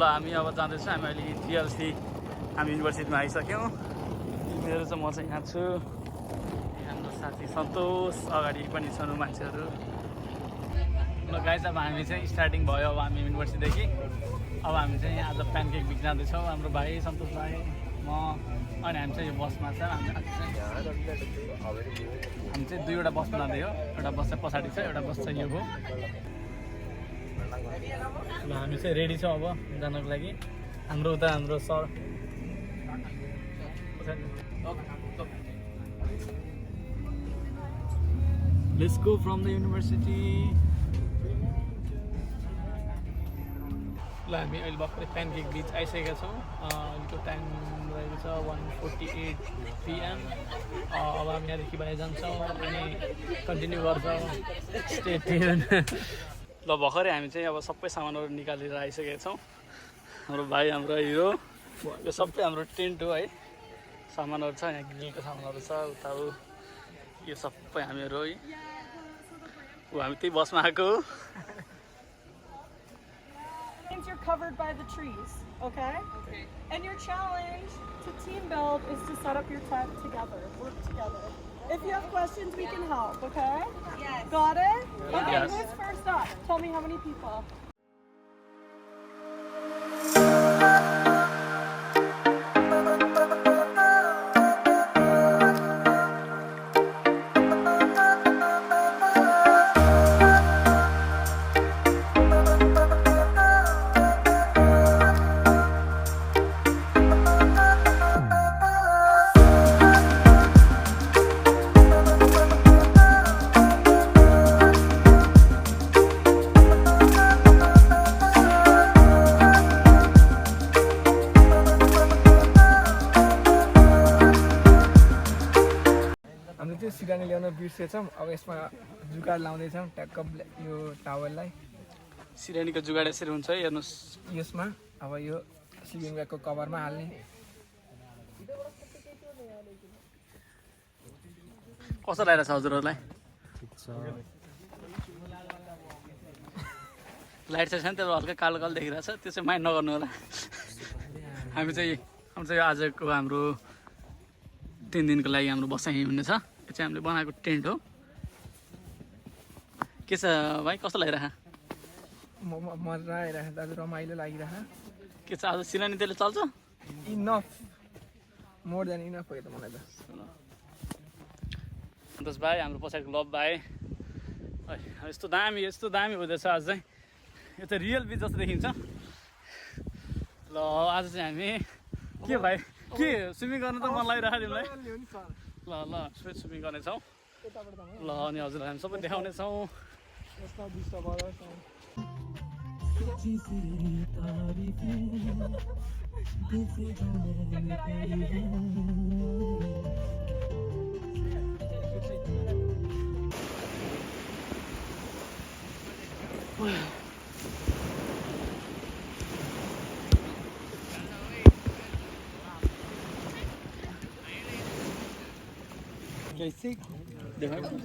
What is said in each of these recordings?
हामी अब जाँदैछौँ हामी अहिले टिएलसी हामी युनिभर्सिटीमा आइसक्यौँ मेरो चाहिँ म चाहिँ यहाँ छु हाम्रो साथी सन्तोष अगाडि पनि छन् मान्छेहरू ल गाइस अब हामी चाहिँ स्टार्टिङ भयो अब हामी युनिभर्सिटीदेखि अब हामी चाहिँ आज प्यानकेक बिक जाँदैछौँ हाम्रो भाइ सन्तोष भाइ म अनि हामी चाहिँ यो बसमा छ हामी चाहिँ दुईवटा बसमा जाँदै हो एउटा बस चाहिँ पछाडि छ एउटा बस चाहिँ यो हो ल हामी चाहिँ रेडी छौँ अब जानको लागि हाम्रो उता हाम्रो sir Let's go from the university. ल हामी अहिले भर्खरै प्यानकेक बिच आइसकेका छौँ अहिलेको टाइम रहेको छ 1:48 PM अब हामी यहाँदेखि बाहिर जान्छौँ अनि कन्टिन्यू गर्छौँ स्टे ट्युन ल भर्खरै हामी चाहिँ अब सबै सामानहरू निकालेर आइसकेका छौँ हाम्रो भाइ हाम्रो हिरो यो सबै हाम्रो टेन्ट हो है सामानहरू छ यहाँ ग्रिलको सामानहरू छ उता यो सबै हामीहरू है हामी त्यही बसमा आएको You're covered by the trees, okay? Okay. And your challenge to team build is to set up your tent together, work together. If you have questions, we can help, okay? Yes. Got it? Okay, yes. Who's first up? Tell me how many people. सिरानी ल्याउन बिर्सेछौँ अब यसमा जुगाड लाउँदैछौँ ट्याक्क यो टावरलाई सिरानीको जुगाड यसरी हुन्छ हेर्नुहोस् यसमा अब यो sleeping ब्यागको कभरमा हाल्ने कस्तो लागेको छ हजुरहरूलाई लाइट चाहिँ छैन त्यो हल्का कालो कालो देखिरहेको छ त्यो चाहिँ माइन्ड नगर्नु होला हामी चाहिँ आजको हाम्रो 3 दिनको लागि हाम्रो बसाइ हुनेछ यो चाहिँ हामीले बनाएको टेन्ट हो के छ भाइ कस्तो लागिरहेको मजा आइरहेको दाजु रमाइलो लागिरहेको के छ आज सिरानी त्यसले चल्छ इनफ मोर देन इनफ हो त मलाई त सन्तोष भाइ हाम्रो पछाडिको लभ भाइ यस्तो दामी हुँदैछ आज चाहिँ यो त रियल बिच जस्तो देखिन्छ ल आज चाहिँ हामी के भाइ के स्विमिङ गर्न त मन लागिरहेको तिमीलाई ल स्विमिङ गर्नेछौँ ल अनि हजुरलाई हामी सबै देखाउनेछौँ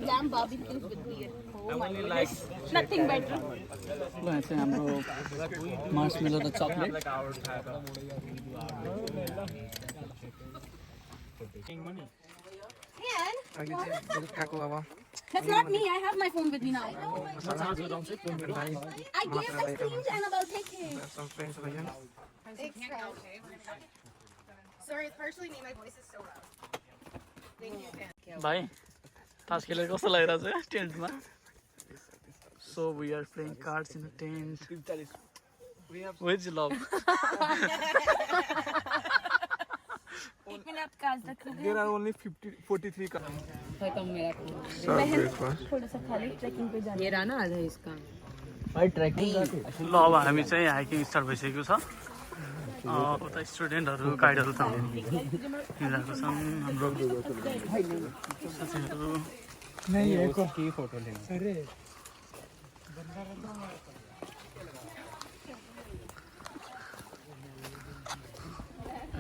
Lamb barbecues with beer. Oh my goodness. Nothing better. ल यहाँ चाहिँ हाम्रो marshmallow raw chocolate That's not me. I have my phone with me now. I gave the screen to Annabelle. Take it. Sorry, it's partially me. My voice is so loud. भाइ तास खेलेर कस्तो लागिरहेको छ टेन्टमा so we are playing cards in the tent which love There are only 43 cards. ये रहा ना आधा इसका भाइ ट्रेकिङ ल अब हामी चाहिँ हाइकिङ स्टार्ट भइसकेको छ उता स्टुडेन्टहरू गाइडहरू त हिँडिरहेको छन् हाम्रो साथीहरू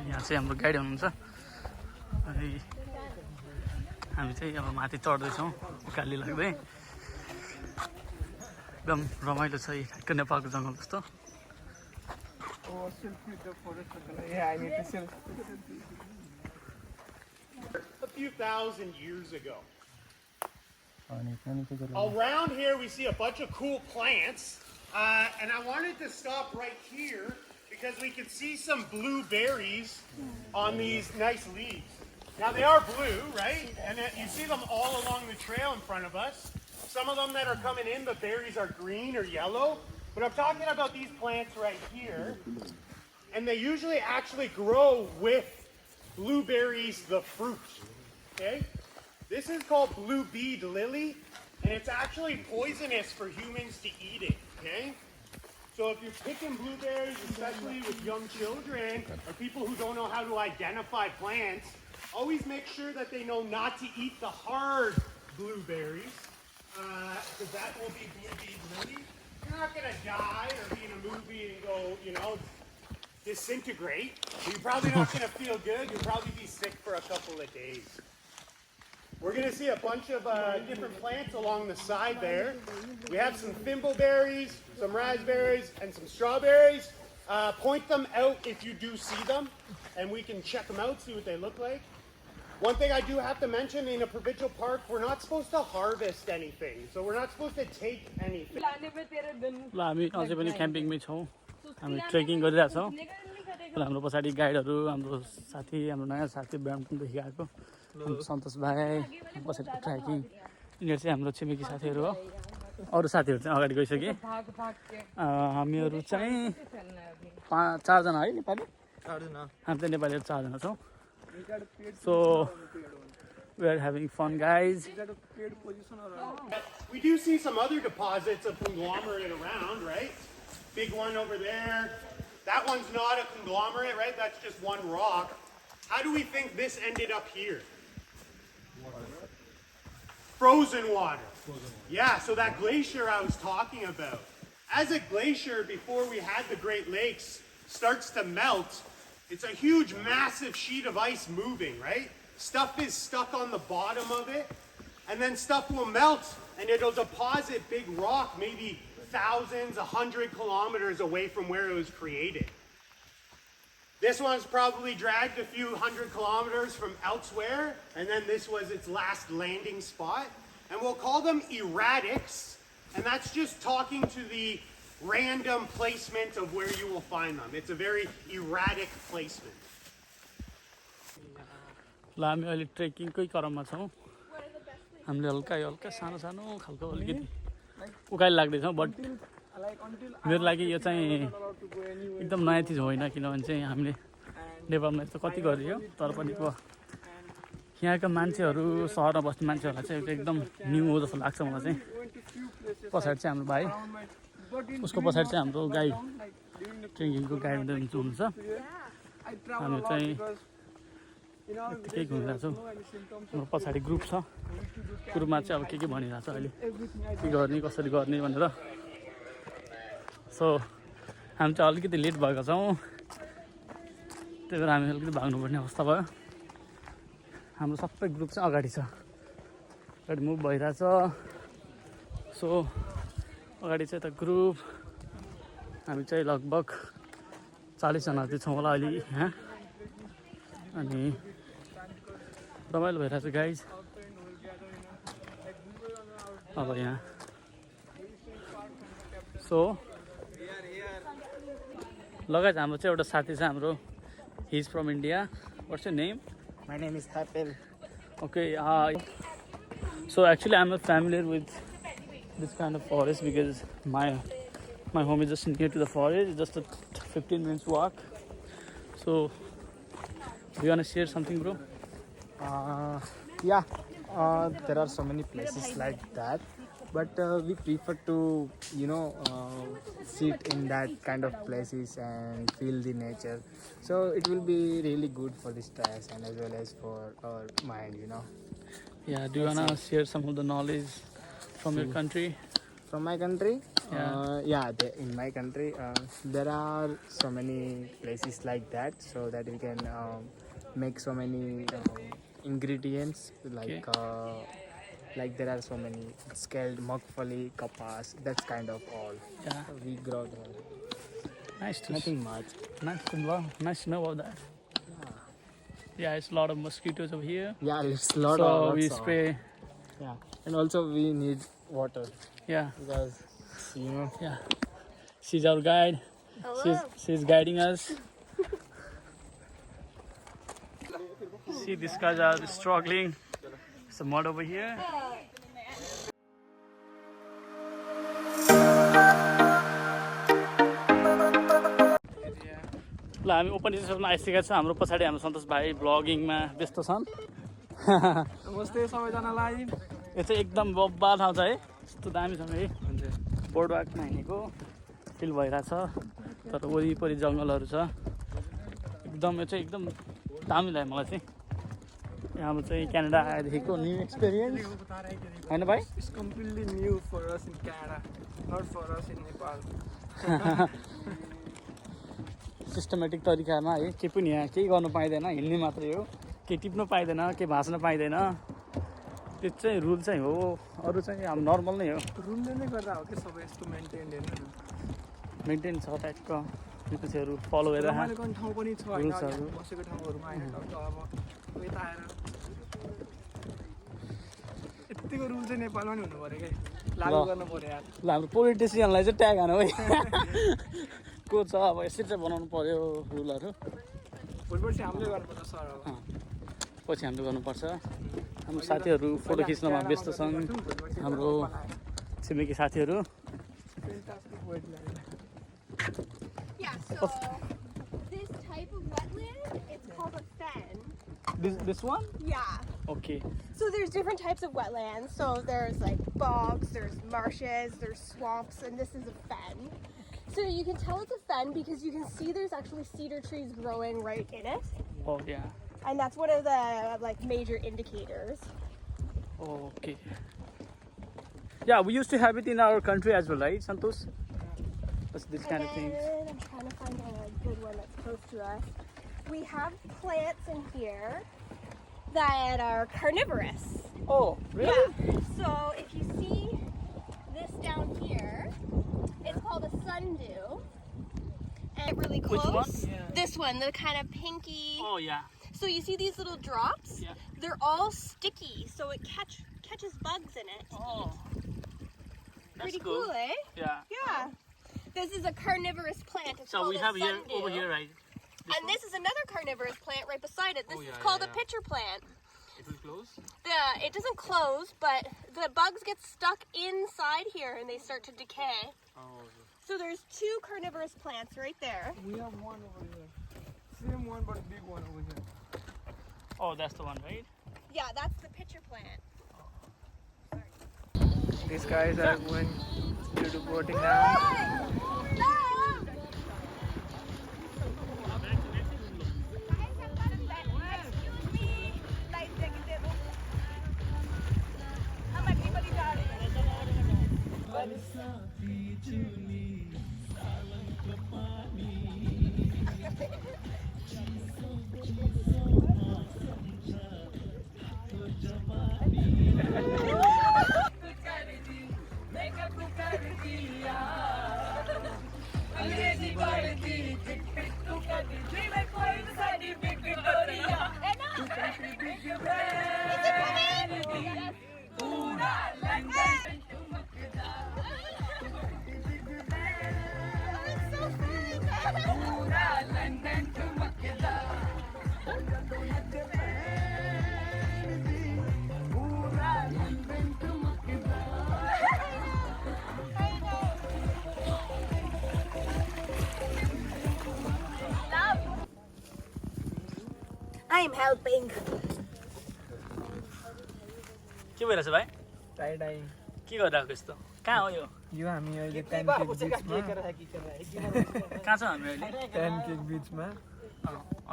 यहाँ चाहिँ हाम्रो गाइड हुनुहुन्छ अनि हामी चाहिँ अब माथि चढ्दैछौँ उकाली लाग्दै एकदम रमाइलो छ ठ्याक्क नेपालको जङ्गल जस्तो selfie with the forest. Yeah, I need to selfie. A few thousand years ago. Around here we see a bunch of cool plants, and I wanted to stop right here because we can see some blue berries on these nice leaves. Now they are blue, right? And you see them all along the trail in front of us. Some of them that are coming in, the berries are green or yellow, but I'm talking about these plants right here, and they usually actually grow with blueberries, the fruit, okay? This is called blue bead lily, and it's actually poisonous for humans to eat it, okay? So if you're picking blueberries, especially with young children or people who don't know how to identify plants, always make sure that they know not to eat the hard blueberries, because that will be blue bead lily. You're not gonna die or be in a movie and go, you know, disintegrate. You're probably not gonna feel good. You'll probably be sick for a couple of days. We're going to see a bunch of different plants along the side there. We have some thimbleberries, some raspberries, and some strawberries. Point them out if you do see them, and we can check them out, see what they look like. One thing I do have to mention, in a provincial park, we're not supposed to harvest anything. So we're not supposed to take anything. ल हामी अझै पनि क्याम्पिङमै छौँ हामी trekking गरिरहेछौँ ल हाम्रो पछाडि गाइडहरू हाम्रो साथी हाम्रो नयाँ साथी ब्याम्पटनदेखि आएको सन्तोष भाइ पछाडि ट्रेकिङ यिनीहरू चाहिँ हाम्रो छिमेकी साथीहरू हो अरू साथीहरू चाहिँ अगाडि गइसके हामीहरू चाहिँ चारजना है नेपाली हामी चाहिँ नेपालीहरू चारजना छौँ सो we are having fun, guys. We do see some other deposits of conglomerate around, right? Big one over there. That one's not a conglomerate, right? That's just one rock. How do we think this ended up here? Frozen water. Yeah, so that glacier I was talking about. As a glacier, before we had the Great Lakes, starts to melt, it's a huge, massive sheet of ice moving, right? Stuff is stuck on the bottom of it, and then stuff will melt, and it'll deposit big rock, maybe thousands, 100 kilometers away from where it was created. This one's probably dragged a few 100 kilometers from elsewhere, and then this was its last landing spot. And we'll call them erratics, and that's just talking to the random placement of where you will find them. It's a very erratic placement. ल हामी अहिले ट्रेकिङकै क्रममा छौँ हामीले हल्का सानो सानो खालको अलिकति उकाइ लाग्दैछौँ बट मेरो लागि यो चाहिँ एकदम नयाँ चिज होइन किनभने चाहिँ हामीले नेपालमा यस्तो कति गरियो तर पनि यहाँका मान्छेहरू सहरमा बस्ने मान्छेहरूलाई चाहिँ एकदम न्यू हो जस्तो लाग्छ मलाई चाहिँ पछाडि चाहिँ हाम्रो भाइ उसको पछाडि चाहिँ हाम्रो गाइड ट्रेकिङको गाइड हुनुहुन्छ हामी चाहिँ यतिकै घुमिरहेको छौँ हाम्रो पछाडि ग्रुप छ ग्रुपमा चाहिँ अब के भनिरहेको छ अहिले के गर्ने कसरी गर्ने भनेर सो हामी चाहिँ अलिकति लेट भएको छौँ त्यही भएर हामी अलिकति भाग्नुपर्ने अवस्था भयो हाम्रो सबै ग्रुप चाहिँ अगाडि छ अगाडि मुभ भइरहेछ सो अगाडि चाहिँ त ग्रुप हामी चाहिँ लगभग 40 जना चाहिँ छौँ होला अहिले यहाँ अनि रमाइलो भइरहेछ गाइज अब यहाँ सो लगायत हाम्रो चाहिँ एउटा साथी छ हाम्रो he is from India what's your name My name is Hapel. okay so actually I'm not familiar with this kind of forest because my home is just near to the forest, just a 15 minutes walk. So do you want to share something, bro? Yeah, there are so many places like that, but we prefer to, sit in that kind of places and feel the nature. So it will be really good for the stress and as well as for our mind, Yeah, do you want to share some of the knowledge from your country? From my country, Yeah. in my country, there are so many places like that, so that we can make so many ingredients like there are so many scaled, mugfali, kapas, that's kind of all. Yeah. We grow there. Nice to Nothing much. nice to know about that. Yeah, it's a lot of mosquitoes over here. Yeah, it's a lot So of we lots of- spray. Yeah, and also we need water Yeah, because yeah. She's our guide. She's guiding us. See, these guys are struggling. Some mud over here. ल हामी open स्टेसनमा आइसकेका छौँ हाम्रो पछाडि हाम्रो सन्तोष भाइ ब्लगिङमा व्यस्त छन् नमस्ते सबैजनालाई यो चाहिँ एकदम बब्बा ठाउँ छ है यस्तो दामी छ है बोर्ड वाकमा हिँडेको फिल भइरहेछ तर वरिपरि जङ्गलहरू छ एकदम यो चाहिँ एकदम दामी लाग्यो मलाई चाहिँ यहाँ चाहिँ क्यानाडा आएदेखिको न्यू एक्सपिरियन्स होइन भाइ it's completely new for us in Canada not for us in Nepal systematic तरिकामा है केही पनि यहाँ केही गर्नु पाइँदैन हिँड्ने मात्रै हो केही टिप्नु पाइँदैन केही भाँच्न पाइँदैन त्यो चाहिँ रुल चाहिँ हो अरू चाहिँ अब नर्मल नै हो रुलले नै गर्दा हो कि सबै यस्तो मेन्टेन हेर्नु मेन्टेन छ टाइपको त्योपछिहरू फलो गरेर रमाइलो गर्ने ठाउँ पनि छ होइन रुल्सहरू। बसेको ठाउँहरूमा होइन अब यता आएर यत्तिको रुल चाहिँ नेपालमा नि हुनु पऱ्यो कि लागु गर्नु पऱ्यो यार ल हाम्रो पोलिटिसियनलाई चाहिँ ट्याग हानु है को छ अब यसरी चाहिँ बनाउनु पर्यो रुलहरू भोलिपर्सि हामीले गर्नुपर्छ सर अब पछि हामीले गर्नुपर्छ हाम्रो साथीहरू फोटो खिच्नमा व्यस्त छन् हाम्रो छिमेकी साथीहरू Yeah, so this type of wetland, it's called a fen. This one? Yeah. Okay. So there's different types of wetlands. So there's like bogs, there's marshes, there's swamps, and this is a fen. So you can tell it's a fen because you can see there's actually cedar trees growing right in it. Oh yeah. And that's one of the like major indicators. Oh, okay. Yeah, we used to have it in our country as well, right, Santosh? That's this kind of things. And I'm trying to find a good one that's close to us. We have plants in here that are carnivorous. Oh, really? Yeah. So if you see this down here, it's called a sundew. And really close. Which one? Yeah. This one, the kind of pinky. Oh yeah. So you see these little drops? Yeah. They're all sticky, so it catches bugs in it. Oh. That's Pretty cool, eh? Yeah. Yeah. This is a carnivorous plant. It's So called we a have here sundew. over here, right? And this is another carnivorous plant right beside it. This is called a pitcher plant. It will close. It doesn't close, but the bugs get stuck inside here and they start to decay. Oh. So there's two carnivorous plants right there. We have one over here. Same one but big one over here. Oh, that's the one, right? Yeah, that's the pitcher plant. These guys are going to do boating now. I'm helping. के भइरहेछ भाइ Tide आइ के गरिरहेको यस्तो कहाँ हो यो यो हामी अहिले प्यानकेक बिचमा कहाँ छ हामी अहिले प्यानकेक बिचमा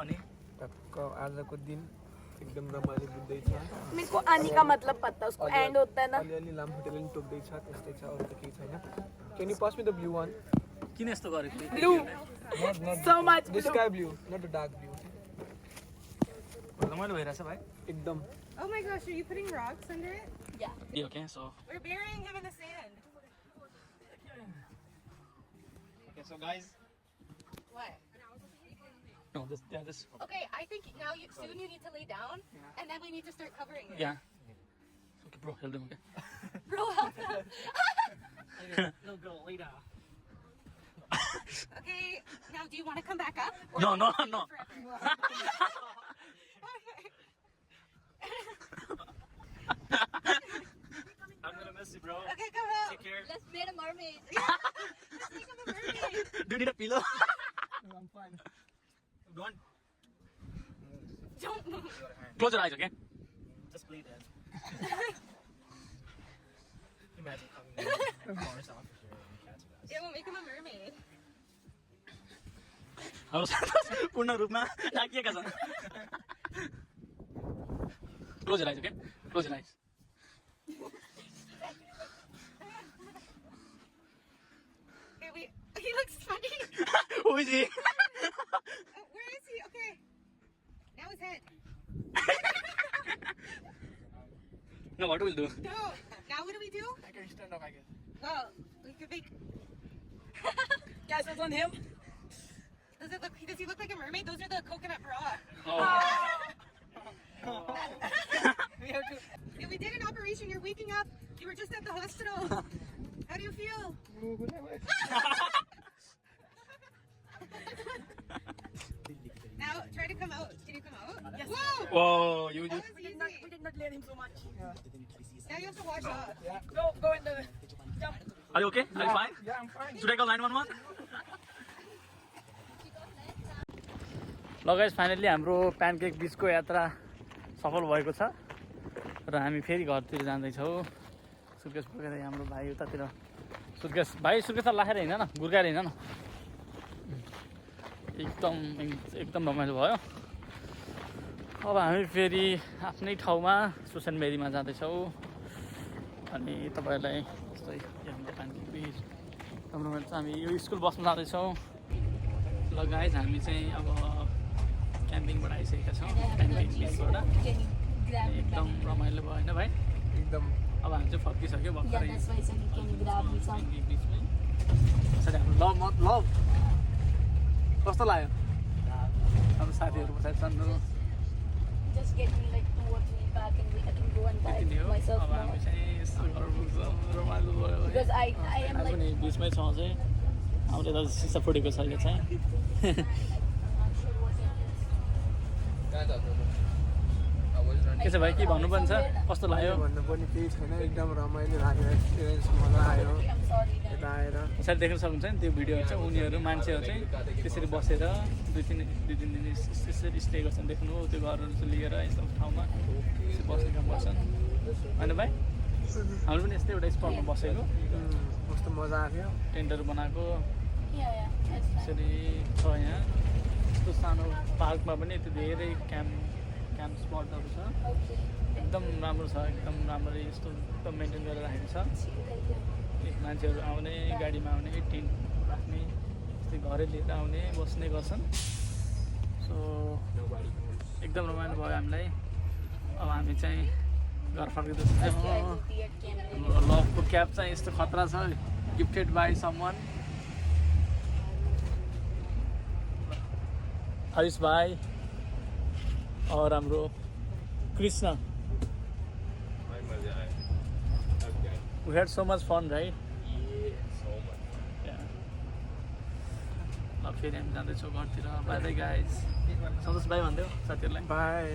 अनि टक्क आजको दिन एकदम रमाइलो बुझ्दैछ मेरे को आने का मतलब पता उसको एंड होता है ना अलिअलि लामखुट्टेले पनि टोक्दैछ त्यस्तै छ अरू त केही छैन क्यान यु पास मी द ब्लू वान किन यस्तो गरेको Blue. So much the sky blue not the dark blue रमाइलो भइरहेछ भाइ एकदम Oh my gosh, are you putting rocks under it? यो के सो We're burying him in the sand. Okay, so guys, What? No, this. Yeah, this. Okay, I think now soon you need to lay down, and then we need to start covering it. Yeah. Okay, bro, help them. Okay. Bro, help them. No, go lay down. Okay, now do you want to come back up? Or No, do you no, wanna no. stay forever? Okay. I'm gonna miss you, bro. Okay, come out. Take care. Let's make a mermaid. Yeah, let's make him a mermaid. Do you need a pillow? I'm fine. Don't. Don't move. Close your eyes, okay? Just play that. Imagine coming in. Bars off here and catch us. Yeah, we'll make him a mermaid. पूर्ण रूपमा ढाकिएका छन्. Close your eyes, okay? Close your eyes. Okay, wait. He looks funny. Who is he? Oh, where is he? Okay. Now his head. No, what will do? No. Now what do we do? I can stand up, I guess. Well, we could make. Guys, what's on him? Does he look like a mermaid? Those are the coconut bra. Oh. We have to. Yeah, we did an operation. You're waking up. You were just at the hospital. How do you feel? Now try to come out. Can you come out? Yes. Whoa! Whoa, you That just. was easy. We did not let him so much. Now you have to wash off. Go in the jump. Are you okay? Are you fine? Yeah, I'm fine. Should I call 911? ल guys finally हाम्रो pancake बिचको यात्रा सफल भएको छ र हामी फेरि घरतिर जाँदैछौँ. सुर्केस बोकेर हाम्रो भाइ उतातिर. सुर्केस त लाखेर हिँड न, गुर्काएर हिँड न. एकदम रमाइलो भयो. अब हामी फेरि आफ्नै ठाउँमा सुसन मेरीमा जाँदैछौँ. अनि तपाईँहरूलाई यस्तै हाम्रो प्यानकेक बिच राम्रो रमाइलो छ. हामी यो स्कुल बसमा जाँदैछौँ. ल गाइस हामी चाहिँ अब क्याम्पिङबाट आइसकेका छौँ. प्यानकेक बिचबाट एकदम रमाइलो भयो होइन भाइ? एकदम. अब हामी चाहिँ फर्किसक्यो भर्खरै. प्यानकेक बिचमै यसरी हाम्रो लभ कस्तो लाग्यो? हाम्रो साथीहरू पछाडि छन्. Just get me like 2 or 3 pack and I can go and buy यति नै हो. myself अब हामी now. चाहिँ यस्तो घर पुग्छौँ. रमाइलो भयो है. Because I am हामी like पनि बिचमै छौँ चाहिँ. हाम्रो यता सिसा फुटेको छ यो चाहिँ. के छ भाइ, के भन्नुपर्ने छ? कस्तो लाग्यो? भन्नु पनि केही छैन, एकदम रमाइलो लाग्यो. एक्सपिरियन्स मजा आयो I'm sorry that यता आएर. यसरी देख्न सक्नुहुन्छ नि त्यो भिडियोहरू चाहिँ. उनीहरू मान्छेहरू चाहिँ त्यसरी बसेर दुई तिन दिन यसरी स्टे गर्छन्. देख्नु त्यो घरहरू चाहिँ लिएर यस्तो ठाउँमा बस्ने काम गर्छन् होइन भाइ? हाम्रो पनि यस्तै एउटा स्पटमा बसेको, कस्तो मजा आयो. टेन्टहरू बनाएको yeah, that's fine. यसरी छ यहाँ. यस्तो सानो पार्कमा पनि यति धेरै क्याम्प स्पटहरू छ. Okay. एकदम राम्रो छ. एकदम राम्ररी यस्तो एकदम मेन्टेन गरेर राखेको छ. मान्छेहरू आउने, गाडीमा आउने, टेन्ट राख्ने, यस्तै घरै लिएर आउने, बस्ने गर्छन्. सो एकदम रमाइलो भयो हामीलाई. अब हामी चाहिँ घर फर्किँदैछौँ. हाम्रो लभको क्याब चाहिँ यस्तो खतरा छ. Gifted by someone. हरिश भाइ और हाम्रो Krishna. We had so much fun, right? Yeah. अब फेरि हामी जाँदैछौँ घरतिर. By by guys. सन्तोष भाइ भनिदेऊ साथीहरूलाई. बाई.